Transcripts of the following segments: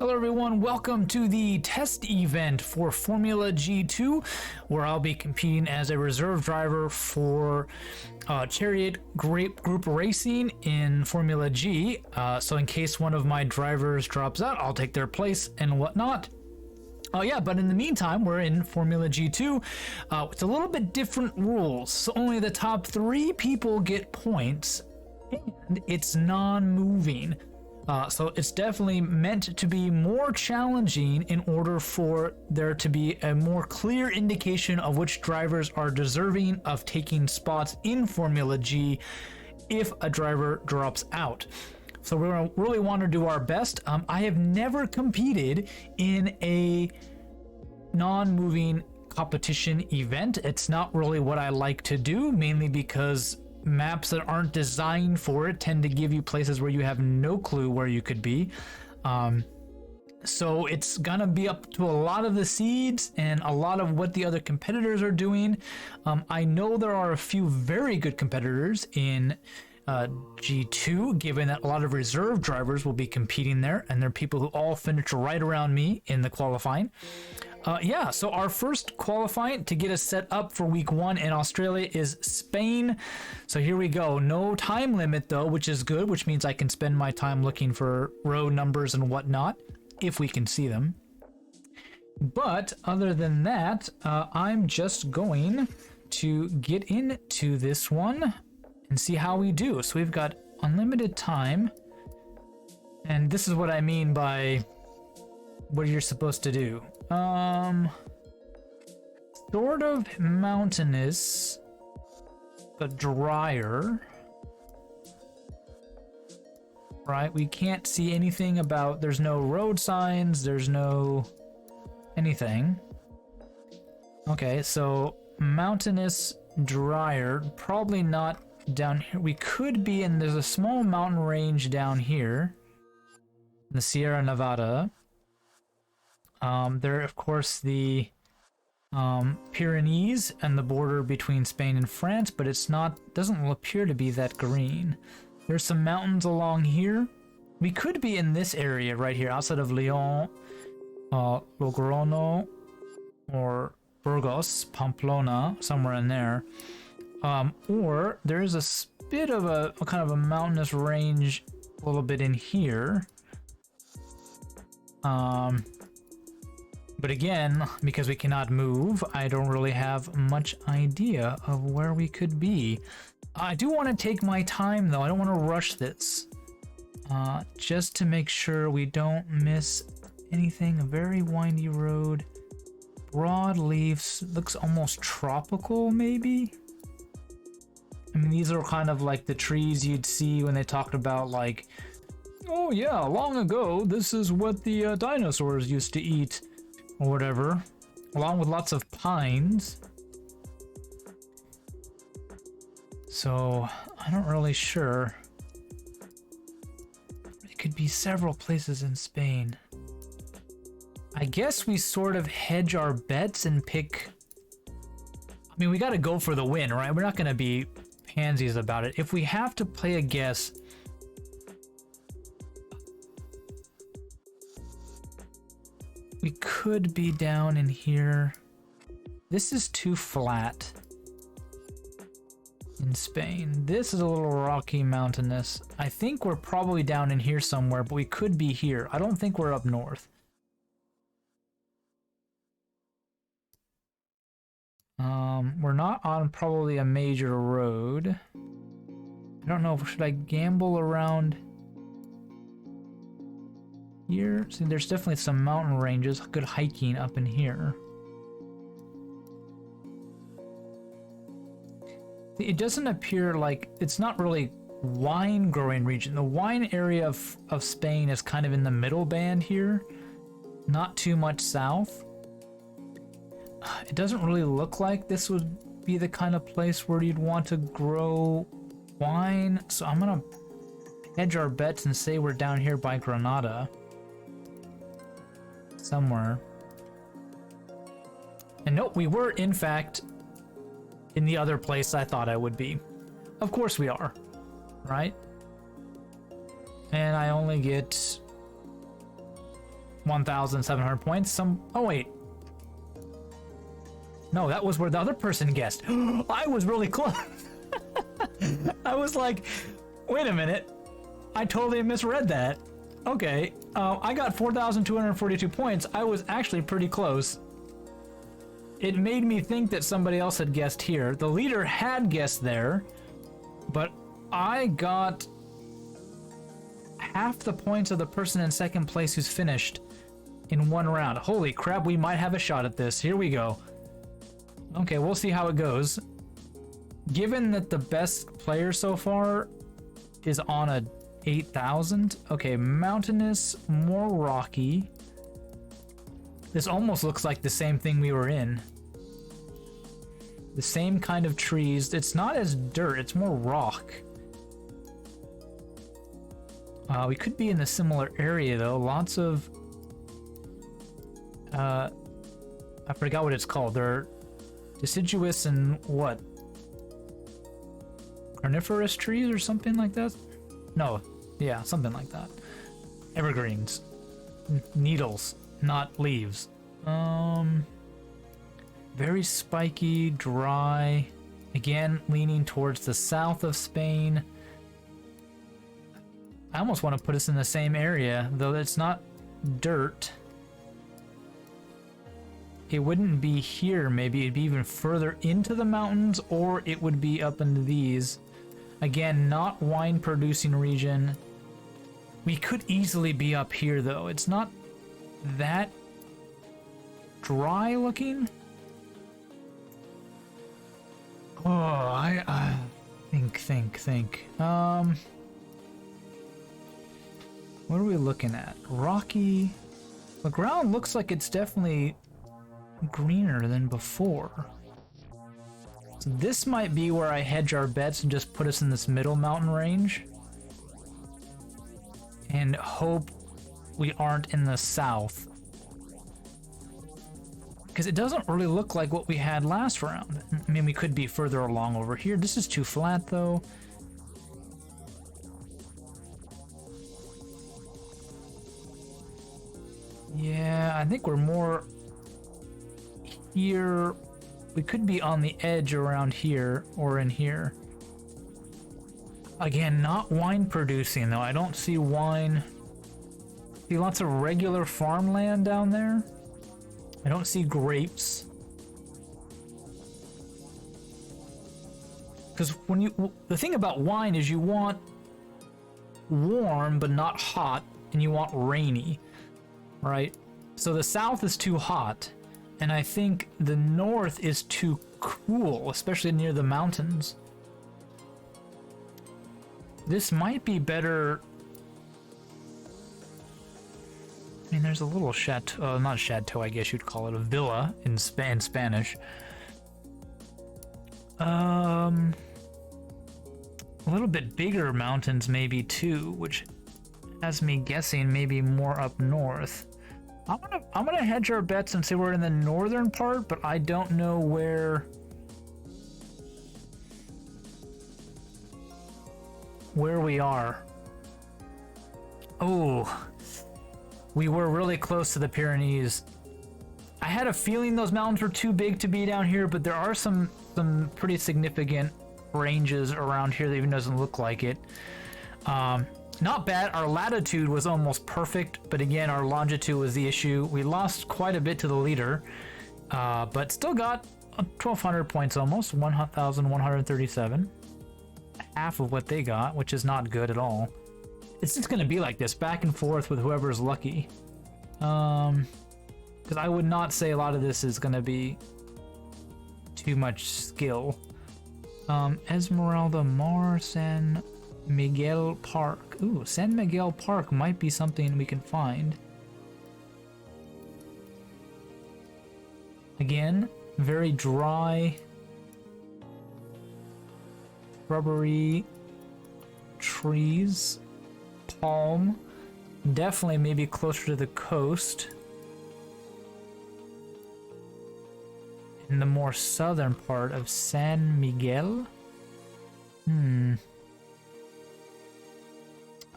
Hello everyone, welcome to the test event for Formula G2, where I'll be competing as a reserve driver for Chariot Group Racing in Formula G. So in case one of my drivers drops out, I'll take their place and whatnot. But in the meantime, we're in Formula G2 with a little bit different rules. So only the top 3 people get points, and it's non-moving. So it's definitely meant to be more challenging in order for there to be a more clear indication of which drivers are deserving of taking spots in Formula G if a driver drops out. So we're going to really want to do our best. I have never competed in a non-moving competition event. It's not really what I like to do, mainly because maps that aren't designed for it tend to give you places where you have no clue where you could be. So it's gonna be up to a lot of the seeds and a lot of what the other competitors are doing. I know there are a few very good competitors in G2, given that a lot of reserve drivers will be competing there, and they're people who all finished right around me in the qualifying. So our first qualifying to get us set up for week 1 in Australia is Spain. So here we go. No time limit though, which is good, which means I can spend my time looking for road numbers and whatnot, if we can see them. But other than that, I'm just going to get into this one and see how we do. So we've got unlimited time. And this is what I mean by what you're supposed to do. Sort of mountainous, but drier. Right, we can't see anything about, there's no road signs, there's no anything. Okay, so mountainous, drier, probably not down here. We could be in, there's a small mountain range down here, in the Sierra Nevada. There, of course, the Pyrenees and the border between Spain and France, but it's not, doesn't appear to be that green. There's some mountains along here. We could be in this area right here, outside of Lyon, Logrono, or Burgos, Pamplona, somewhere in there. Or there's a bit of a kind of a mountainous range a little bit in here. But again, because we cannot move, I don't really have much idea of where we could be. I do want to take my time though, I don't want to rush this. Just to make sure we don't miss anything. A very windy road. Broad leaves, looks almost tropical maybe? I mean, these are kind of like the trees you'd see when they talked about like, oh yeah, long ago, this is what the dinosaurs used to eat. Or whatever, along with lots of pines. So I'm not really sure. It could be several places in Spain. I guess we sort of hedge our bets and pick. I mean, we got to go for the win, right? We're not going to be pansies about it. If we have to play a guess, we could be down in here. This is too flat in Spain. This is a little rocky, mountainous. I think we're probably down in here somewhere, but we could be here. I don't think we're up north. We're not on probably a major road. I don't know, should I gamble around here? See, there's definitely some mountain ranges, good hiking up in here. It doesn't appear like, it's not really wine growing region. The wine area of Spain is kind of in the middle band here, not too much south. It doesn't really look like this would be the kind of place where you'd want to grow wine, so I'm gonna hedge our bets and say we're down here by Granada somewhere. And nope, we were in fact in the other place I thought I would be. Of course we are, right? And I only get 1,700 points. Oh wait. No, that was where the other person guessed. I was really close. I was like, wait a minute. I totally misread that. Okay, I got 4,242 points. I was actually pretty close. It made me think that somebody else had guessed here. The leader had guessed there, but I got half the points of the person in second place who's finished in one round. Holy crap, we might have a shot at this. Here we go. Okay, we'll see how it goes. Given that the best player so far is on a 8,000. Okay, mountainous, more rocky. This almost looks like the same thing we were in. The same kind of trees. It's not as dirt, it's more rock. We could be in a similar area though. Lots of... I forgot what it's called. They're deciduous and what? Carnivorous trees or something like that? No, yeah, something like that. Evergreens. Needles, not leaves. Very spiky, dry. Again, leaning towards the south of Spain. I almost want to put us in the same area, though it's not dirt. It wouldn't be here, maybe it'd be even further into the mountains, or it would be up into these. Again, not wine producing region. We could easily be up here though. It's not that dry looking. Oh, I think. What are we looking at? Rocky. The ground looks like it's definitely greener than before. So this might be where I hedge our bets and just put us in this middle mountain range. And hope we aren't in the south. Because it doesn't really look like what we had last round. I mean, we could be further along over here. This is too flat though. Yeah, I think we're more here. We could be on the edge around here or in here. Again, not wine producing though. I don't see wine. See lots of regular farmland down there. I don't see grapes. Because when the thing about wine is you want warm but not hot, and you want rainy, right? So the south is too hot. And I think the north is too cool, especially near the mountains. This might be better. I mean, there's a little chateau, not chateau, I guess you'd call it, a villa in Spanish. A little bit bigger mountains maybe too, which has me guessing maybe more up north. I'm gonna hedge our bets and say we're in the northern part, but I don't know where we are. Oh, we were really close to the Pyrenees. I had a feeling those mountains were too big to be down here, but there are some pretty significant ranges around here that even doesn't look like it. Not bad. Our latitude was almost perfect, but again, our longitude was the issue. We lost quite a bit to the leader, but still got 1,200 points almost, 1,137. Half of what they got, which is not good at all. It's just going to be like this, back and forth with whoever's lucky. Because I would not say a lot of this is going to be too much skill. Esmeralda Mar San Miguel Park. Ooh, San Miguel Park might be something we can find. Again, very dry, rubbery trees, palm, definitely maybe closer to the coast. In the more southern part of San Miguel.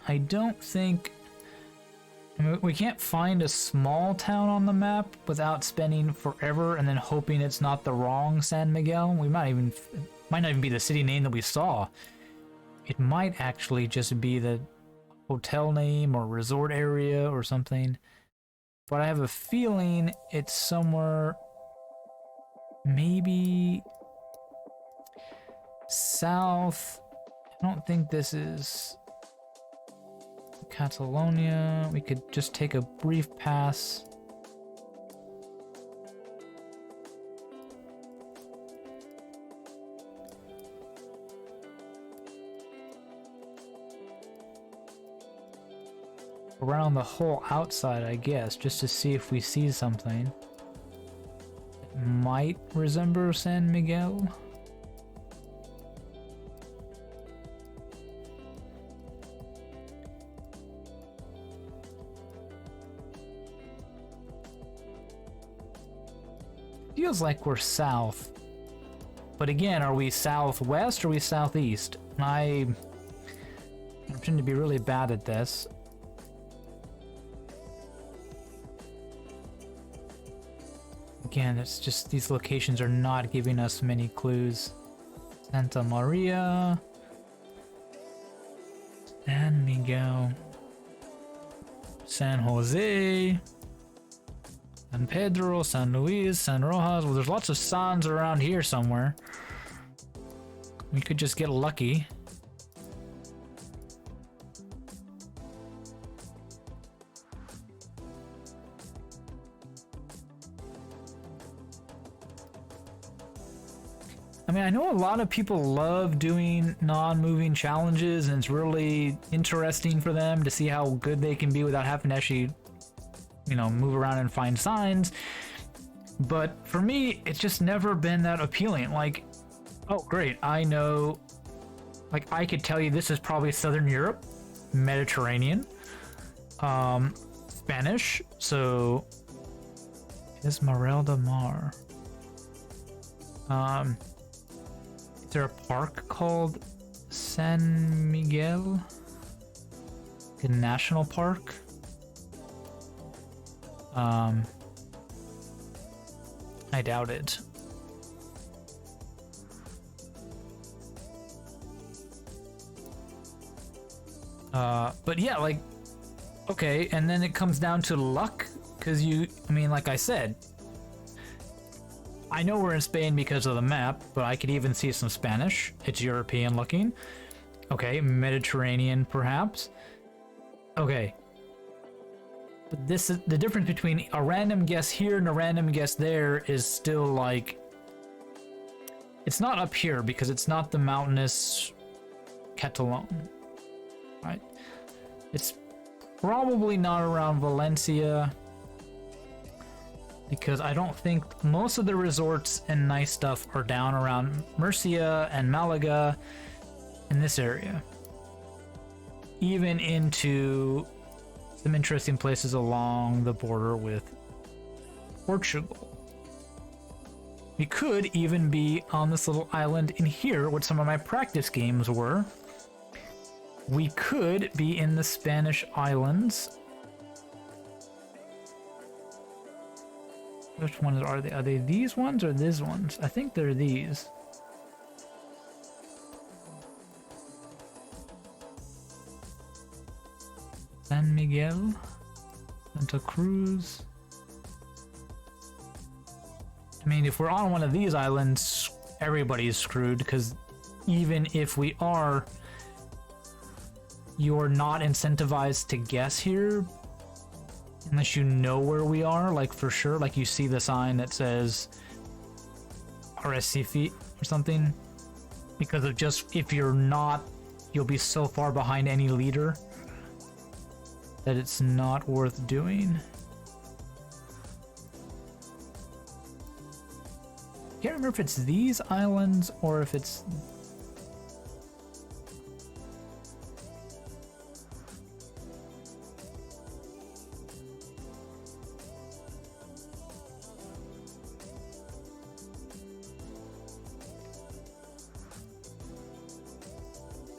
I don't think I mean, we can't find a small town on the map without spending forever and then hoping it's not the wrong San Miguel. We might not even be the city name that we saw. It might actually just be the hotel name or resort area or something. But I have a feeling it's somewhere maybe south. I don't think this is Catalonia. We could just take a brief pass. Around the whole outside, I guess, just to see if we see something that might resemble San Miguel. Feels like we're south. But again, are we southwest or are we southeast? I tend to be really bad at this. Again, it's just these locations are not giving us many clues. Santa Maria, San Miguel, San Jose, San Pedro, San Luis, San Rojas. Well, there's lots of Sans around here somewhere. We could just get lucky. I mean, I know a lot of people love doing non-moving challenges, and it's really interesting for them to see how good they can be without having to actually, you know, move around and find signs. But for me, it's just never been that appealing. Like, oh, great, I know, like, I could tell you this is probably Southern Europe, Mediterranean, Spanish, so Esmeralda Mar. Is there a park called San Miguel? A national park? I doubt it. But yeah, like, okay, and then it comes down to luck, because I mean, like I said, I know we're in Spain because of the map, but I could even see some Spanish. It's European looking. Okay, Mediterranean perhaps. Okay. But this is the difference between a random guess here and a random guess there is still like, it's not up here because it's not the mountainous Catalan, right? It's probably not around Valencia, because I don't think most of the resorts and nice stuff are down around Murcia and Malaga in this area. Even into some interesting places along the border with Portugal. We could even be on this little island in here, what some of my practice games were. We could be in the Spanish islands. Which ones are they? Are they these ones or these ones? I think they're these. San Miguel, Santa Cruz. I mean, if we're on one of these islands, everybody's screwed, because even if we are, you're not incentivized to guess here unless you know where we are, like for sure. Like you see the sign that says Recife or something, because of just, if you're not, you'll be so far behind any leader that it's not worth doing. Can't remember if it's these islands or if it's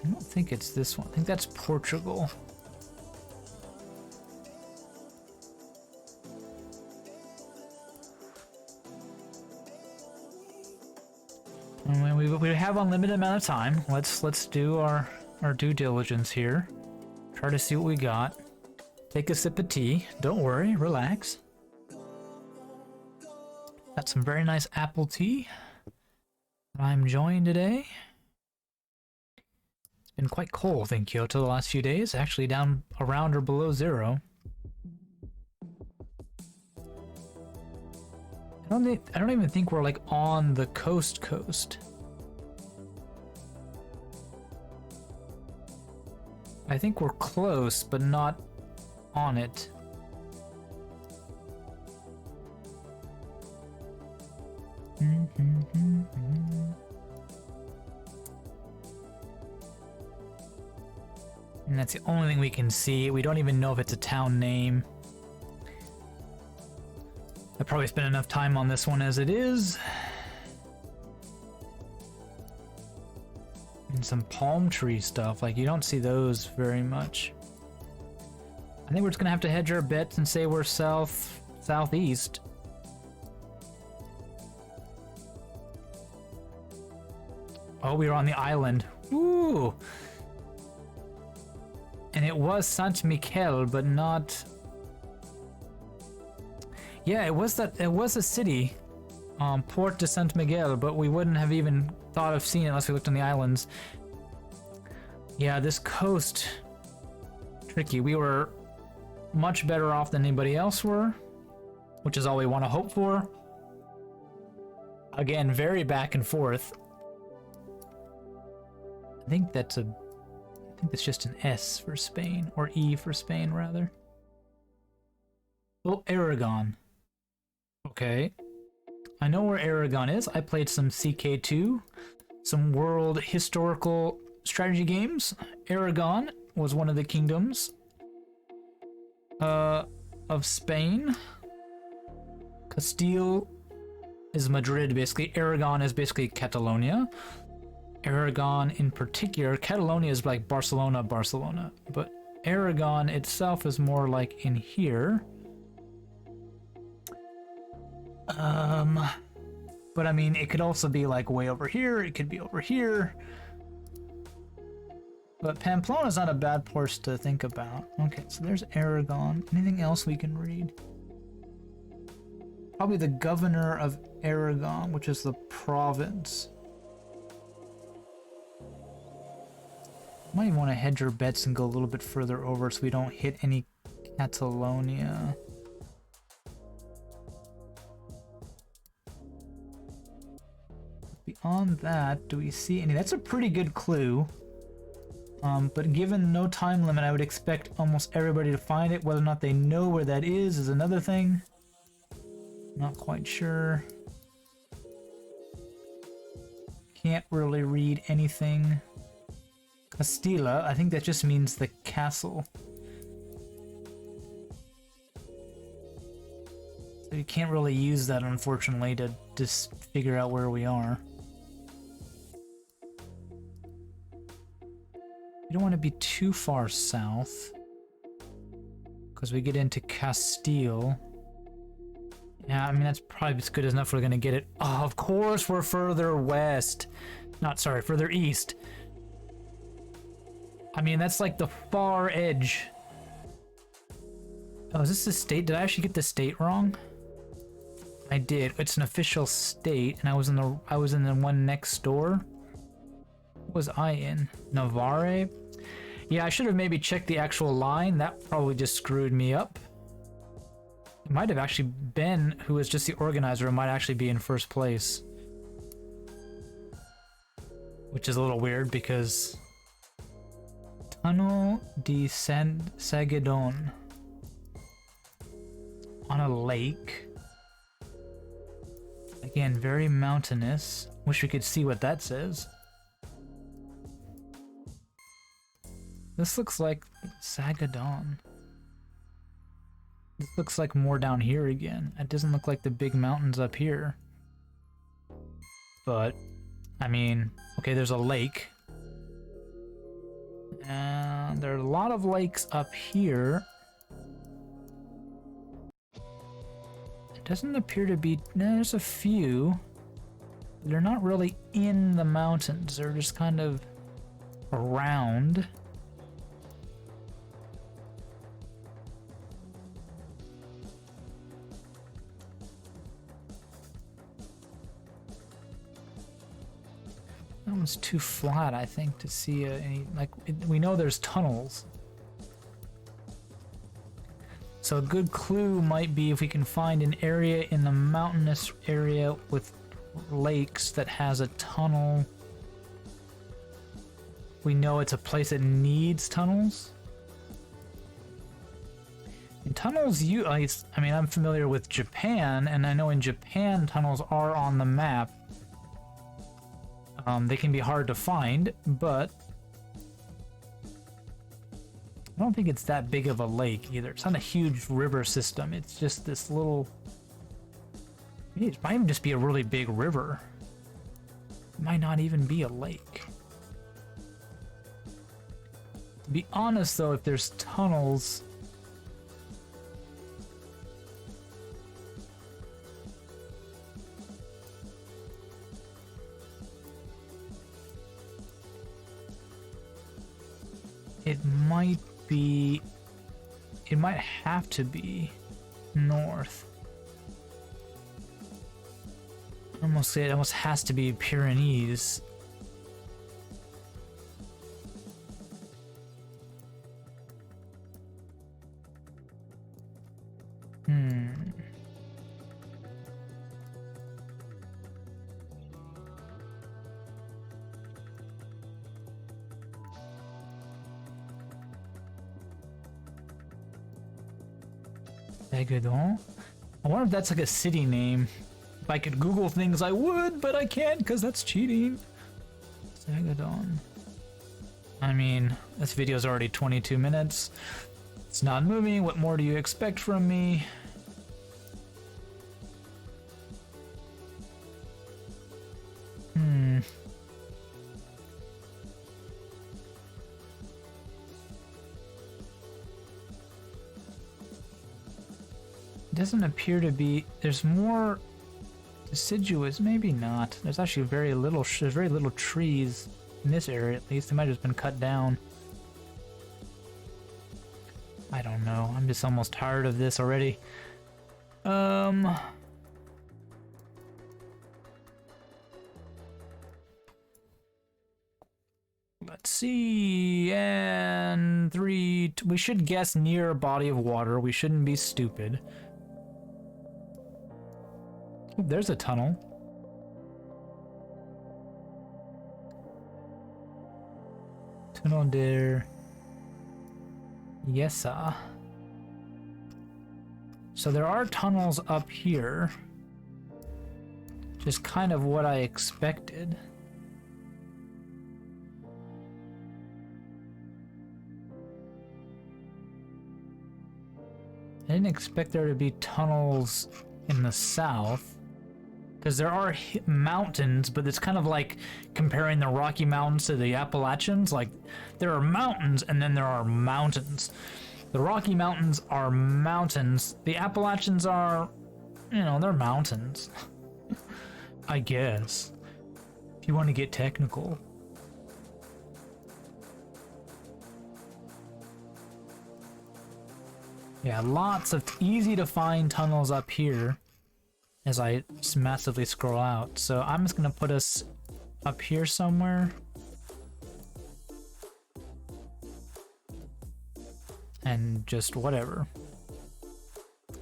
I don't think it's this one. I think that's Portugal. And we have unlimited amount of time. Let's do our due diligence here. Try to see what we got. Take a sip of tea. Don't worry, relax. Got some very nice apple tea that I'm enjoying today. It's been quite cold in Kyoto the last few days, actually down around or below 0. I don't even think we're like on the coast. I think we're close, but not on it. And that's the only thing we can see. We don't even know if it's a town name. I probably spent enough time on this one as it is. And some palm tree stuff. Like, you don't see those very much. I think we're just gonna have to hedge our bets and say we're southeast. Oh, we were on the island. Ooh! And it was Saint Michel, but not... Yeah, it was a city, Port de Saint Miguel, but we wouldn't have even thought of seeing it unless we looked on the islands. Yeah, this coast, tricky. We were much better off than anybody else were, which is all we want to hope for. Again, very back and forth. I think that's just an S for Spain, or E for Spain, rather. Oh, Aragon. Okay. I know where Aragon is. I played some CK2, some world historical strategy games. Aragon was one of the kingdoms of Spain. Castile is Madrid, basically. Aragon is basically Catalonia. Aragon in particular, Catalonia is like Barcelona, but Aragon itself is more like in here. But I mean, it could also be like way over here, it could be over here. But Pamplona's not a bad place to think about. Okay, so there's Aragon. Anything else we can read? Probably the governor of Aragon, which is the province. Might even want to hedge our bets and go a little bit further over so we don't hit any Catalonia. Beyond that, do we see any? That's a pretty good clue. But given no time limit, I would expect almost everybody to find it. Whether or not they know where that is another thing. Not quite sure. Can't really read anything. Castilla, I think that just means the castle. So you can't really use that, unfortunately, to just figure out where we are. You don't want to be too far south, because we get into Castile. Yeah, I mean, that's probably as good as enough. We're gonna get it. Oh, of course we're further west. Further east. I mean, that's like the far edge. Oh, is this the state? Did I actually get the state wrong? I did. It's an official state, and I was in the one next door. What was I in? Navarre? Yeah, I should have maybe checked the actual line. That probably just screwed me up. It might have actually been who was just the organizer. It might actually be in first place. Which is a little weird because... Tunnel de Sagedon. On a lake. Again, very mountainous. Wish we could see what that says. This looks like Sagadon. This looks like more down here again. It doesn't look like the big mountains up here. But, I mean, okay, there's a lake. And there are a lot of lakes up here. It doesn't appear to be... No, there's a few. They're not really in the mountains. They're just kind of around. That one's too flat, I think, to see any, like, we know there's tunnels. So a good clue might be if we can find an area in the mountainous area with lakes that has a tunnel. We know it's a place that needs tunnels. And tunnels, I mean, I'm familiar with Japan, and I know in Japan tunnels are on the map. They can be hard to find, but I don't think it's that big of a lake either. It's not a huge river system. It's just this little... It might even just be a really big river. It might not even be a lake. To be honest, though, if there's tunnels... It might be... It might have to be north. Almost say it almost has to be Pyrenees. Megadon? I wonder if that's like a city name. If I could Google things, I would, but I can't because that's cheating. Sagadon. I mean, this video's already 22 minutes. It's not moving. What more do you expect from me? Doesn't appear to be. There's more deciduous, maybe not. There's actually very little. There's very little trees in this area, at least. They might have just been cut down. I don't know. I'm just almost tired of this already. Let's see. And 3. We should guess near a body of water. We shouldn't be stupid. Oh, there's a tunnel. Tunnel der Yesa. So there are tunnels up here. Just kind of what I expected. I didn't expect there to be tunnels in the south. Because there are mountains, but it's kind of like comparing the Rocky Mountains to the Appalachians. Like, there are mountains, and then there are mountains. The Rocky Mountains are mountains. The Appalachians are, you know, they're mountains. I guess. If you want to get technical. Yeah, lots of easy to find tunnels up here. As I massively scroll out. So I'm just gonna put us up here somewhere. And just whatever.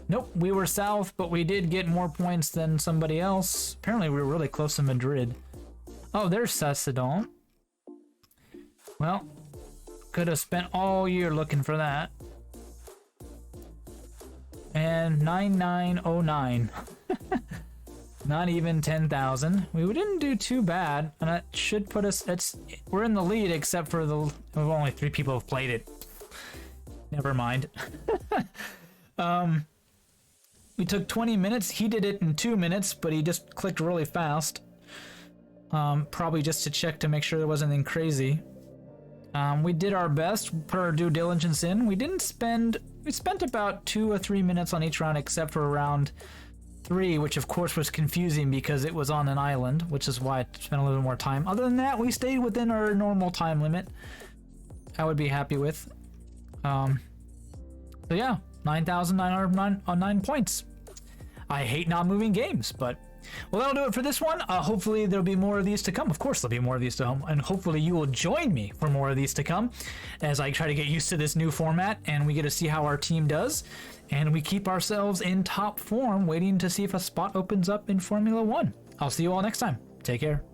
Nope, we were south, but we did get more points than somebody else. Apparently we were really close to Madrid. Oh, there's Sassadon. Well, could have spent all year looking for that. And 9909. Not even 10,000. We didn't do too bad, and that should put us. We're in the lead, except for only 3 people have played it. Never mind. We took 20 minutes. He did it in 2 minutes, but he just clicked really fast. Probably just to check to make sure there wasn't anything crazy. We did our best, put our due diligence in. We spent about 2 or 3 minutes on each round, except for round 3, which of course was confusing because it was on an island, which is why I spent a little more time. Other than that, we stayed within our normal time limit. I would be happy with. So yeah, 9,909 points. I hate not moving games, but well, that'll do it for this one. Hopefully there'll be more of these to come. Of course there'll be more of these to come, and hopefully you will join me for more of these to come as I try to get used to this new format and we get to see how our team does, and we keep ourselves in top form, waiting to see if a spot opens up in Formula 1. I'll see you all next time. Take care.